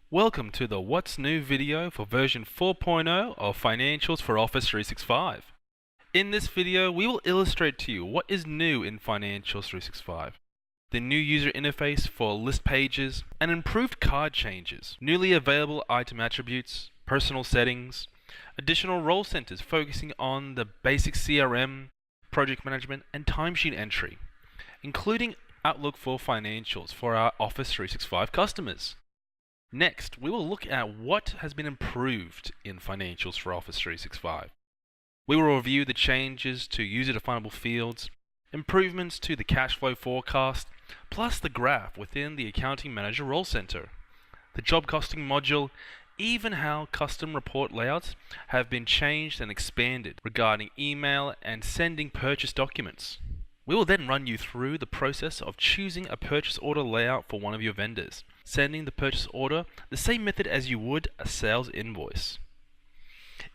Welcome to the What's New video for version 4.0 of Financials for Office 365. In this video, we will illustrate to you what is new in Financials 365, the new user interface for list pages, and improved card changes, newly available item attributes, personal settings, additional role centers focusing on the basic CRM, project management, and timesheet entry, including Outlook for Financials for our Office 365 customers. Next, we will look at what has been improved in Financials for Office 365. We will review the changes to user-definable fields, improvements to the cash flow forecast, plus the graph within the Accounting Manager Role Center, the job costing module, even how custom report layouts have been changed and expanded regarding email and sending purchase documents. We will then run you through the process of choosing a purchase order layout for one of your vendors, sending the purchase order the same method as you would a sales invoice.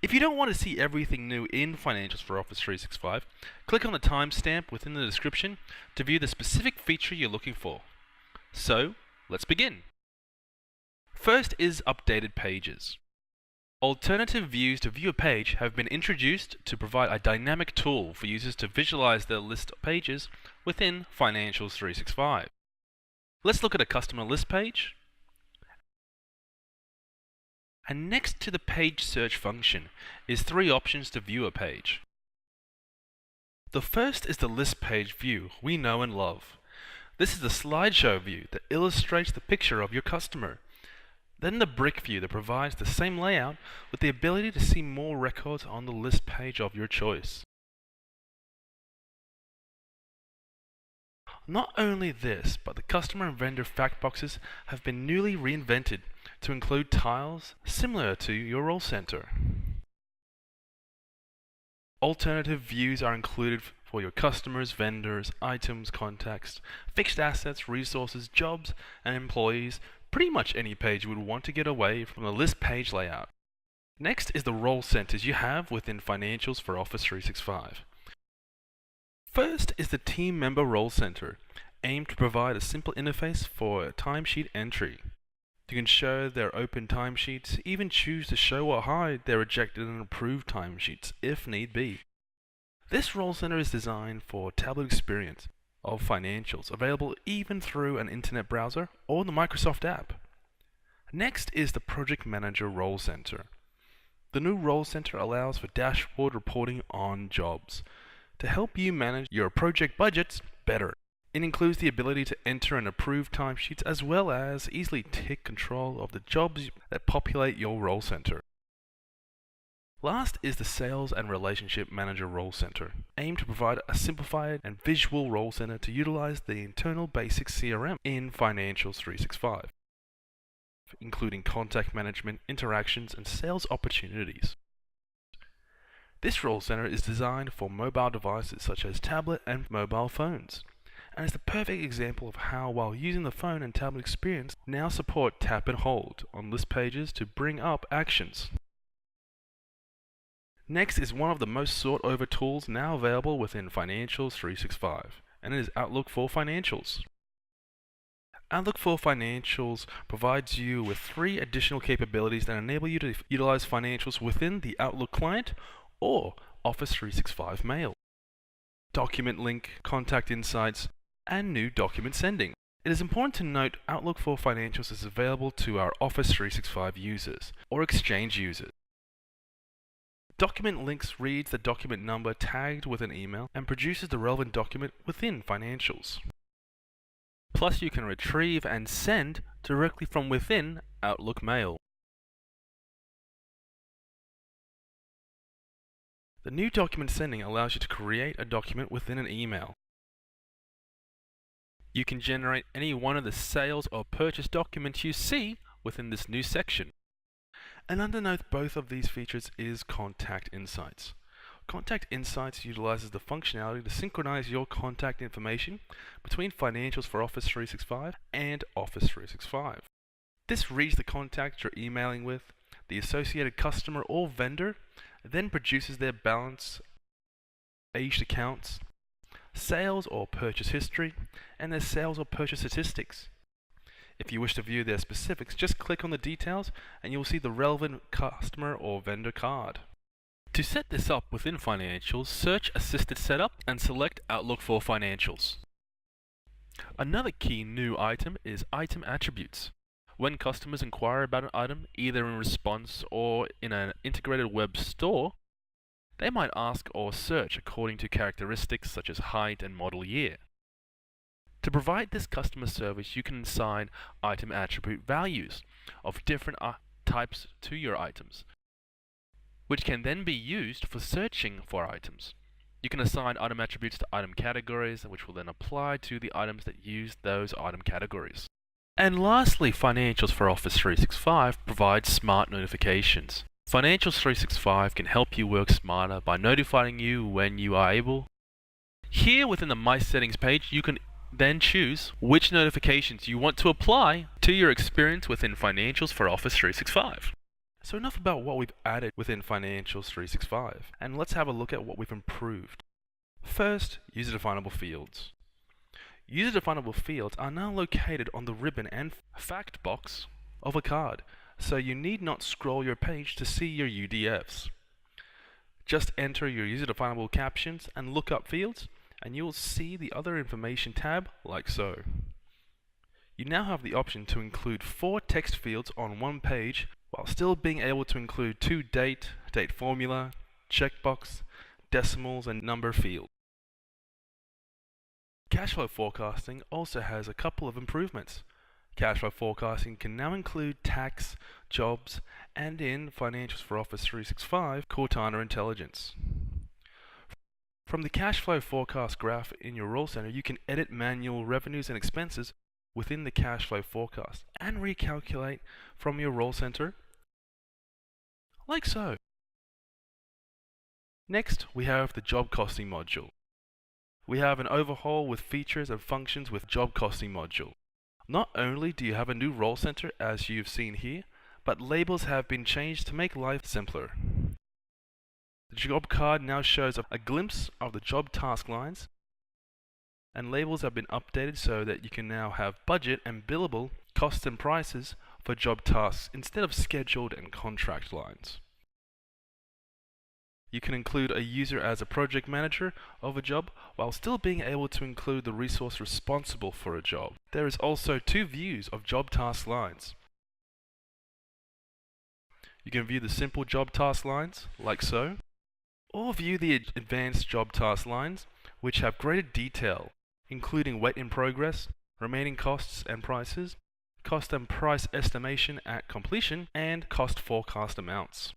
If you don't want to see everything new in Financials for Office 365, click on the timestamp within the description to view the specific feature you're looking for. So, let's begin. First is updated pages. Alternative views to view a page have been introduced to provide a dynamic tool for users to visualize their list of pages within Financials 365. Let's look at a customer list page. And next to the page search function is three options to view a page. The first is the list page view we know and love. This is the slideshow view that illustrates the picture of your customer. Then the brick view that provides the same layout with the ability to see more records on the list page of your choice. Not only this, but the customer and vendor fact boxes have been newly reinvented to include tiles similar to your role center. Alternative views are included for your customers, vendors, items, contacts, fixed assets, resources, jobs, and employees. Pretty much any page you would want to get away from the list page layout. Next is the role centers you have within Financials for Office 365. First is the Team Member Role Center, aimed to provide a simple interface for timesheet entry. You can show their open timesheets, even choose to show or hide their rejected and approved timesheets if need be. This role center is designed for tablet experience of Financials, available even through an internet browser or the Microsoft app. Next is the Project Manager Role Center. The new Role Center allows for dashboard reporting on jobs to help you manage your project budgets better. It includes the ability to enter and approve timesheets as well as easily take control of the jobs that populate your Role Center. Last is the Sales and Relationship Manager Role Center, aimed to provide a simplified and visual role center to utilize the internal basic CRM in Financials 365, including contact management, interactions, and sales opportunities. This role center is designed for mobile devices such as tablet and mobile phones, and is the perfect example of how, while using the phone and tablet experience, now support tap and hold on list pages to bring up actions. Next is one of the most sought-over tools now available within Financials 365, and it is Outlook for Financials. Outlook for Financials provides you with three additional capabilities that enable you to utilize Financials within the Outlook client or Office 365 Mail. Document link, contact insights, and new document sending. It is important to note Outlook for Financials is available to our Office 365 users or Exchange users. Document links reads the document number tagged with an email and produces the relevant document within Financials. Plus, you can retrieve and send directly from within Outlook Mail. The new document sending allows you to create a document within an email. You can generate any one of the sales or purchase documents you see within this new section. And underneath both of these features is Contact Insights. Contact Insights utilizes the functionality to synchronize your contact information between Financials for Office 365 and Office 365. This reads the contact you're emailing with, the associated customer or vendor, then produces their balance, aged accounts, sales or purchase history, and their sales or purchase statistics. If you wish to view their specifics, just click on the details and you'll see the relevant customer or vendor card. To set this up within Financials, search Assisted Setup and select Outlook for Financials. Another key new item is Item Attributes. When customers inquire about an item, either in response or in an integrated web store, they might ask or search according to characteristics such as height and model year. To provide this customer service, you can assign item attribute values of different types to your items, which can then be used for searching for items. You can assign item attributes to item categories, which will then apply to the items that use those item categories. And lastly, Financials for Office 365 provides smart notifications. Financials 365 can help you work smarter by notifying you when you are able. Here within the My Settings page, you can then choose which notifications you want to apply to your experience within Financials for Office 365. So enough about what we've added within Financials 365, and let's have a look at what we've improved. First, user-definable fields. User-definable fields are now located on the ribbon and fact box of a card, so you need not scroll your page to see your UDFs. Just enter your user-definable captions and lookup fields, and you will see the other information tab like so. You now have the option to include 4 text fields on one page while still being able to include 2 date formula, checkbox, decimals, and number fields. Cash flow forecasting also has a couple of improvements. Cash flow forecasting can now include tax, jobs, and in Financials for Office 365, Cortana Intelligence. From the cash flow forecast graph in your Role Center, you can edit manual revenues and expenses within the cash flow forecast and recalculate from your Role Center, like so. Next, we have the job costing module. We have an overhaul with features and functions with job costing module. Not only do you have a new Role Center as you've seen here, but labels have been changed to make life simpler. The job card now shows a glimpse of the job task lines, and labels have been updated so that you can now have budget and billable costs and prices for job tasks instead of scheduled and contract lines. You can include a user as a project manager of a job while still being able to include the resource responsible for a job. There is also 2 views of job task lines. You can view the simple job task lines, like so, or view the advanced job task lines, which have greater detail, including weight in progress, remaining costs and prices, cost and price estimation at completion, and cost forecast amounts.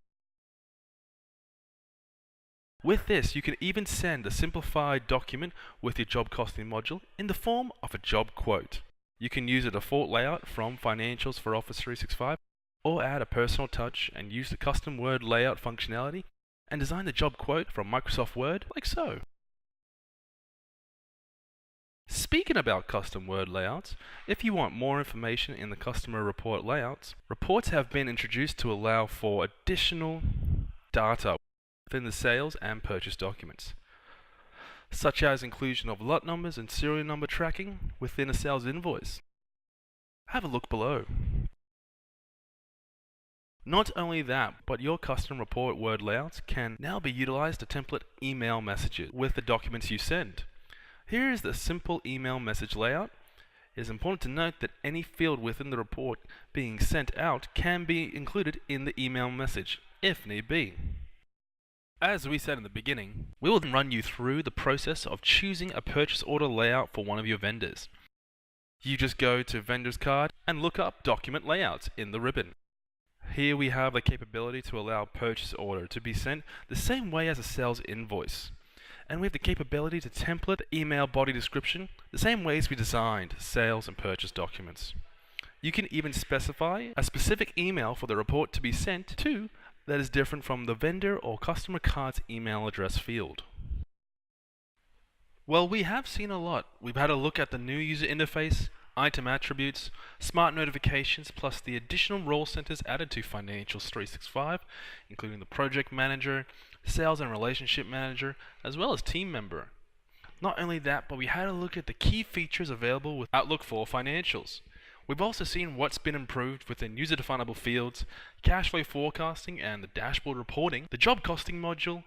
With this, you can even send a simplified document with your job costing module in the form of a job quote. You can use a default layout from Financials for Office 365, or add a personal touch and use the custom word layout functionality and design the job quote from Microsoft Word like so. Speaking about custom word layouts, if you want more information in the customer report layouts, reports have been introduced to allow for additional data within the sales and purchase documents, such as inclusion of lot numbers and serial number tracking within a sales invoice. Have a look below. Not only that, but your custom report word layouts can now be utilized to template email messages with the documents you send. Here is the simple email message layout. It is important to note that any field within the report being sent out can be included in the email message, if need be. As we said in the beginning, we will run you through the process of choosing a purchase order layout for one of your vendors. You just go to Vendors Card and look up Document Layouts in the ribbon. Here we have the capability to allow purchase order to be sent the same way as a sales invoice. And we have the capability to template email body description the same ways we designed sales and purchase documents. You can even specify a specific email for the report to be sent to that is different from the vendor or customer card's email address field. Well, we have seen a lot. We've had a look at the new user interface, item attributes, smart notifications, plus the additional role centers added to Financials 365, including the project manager, sales and relationship manager, as well as team member. Not only that, but we had a look at the key features available with Outlook for Financials. We've also seen what's been improved within user-definable fields, cash flow forecasting and the dashboard reporting, the job costing module,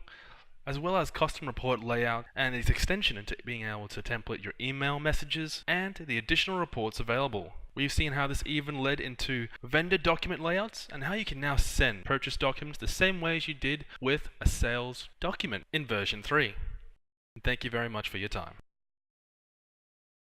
as well as custom report layout and its extension into being able to template your email messages and the additional reports available. We've seen how this even led into vendor document layouts and how you can now send purchase documents the same way as you did with a sales document in version 3. And thank you very much for your time.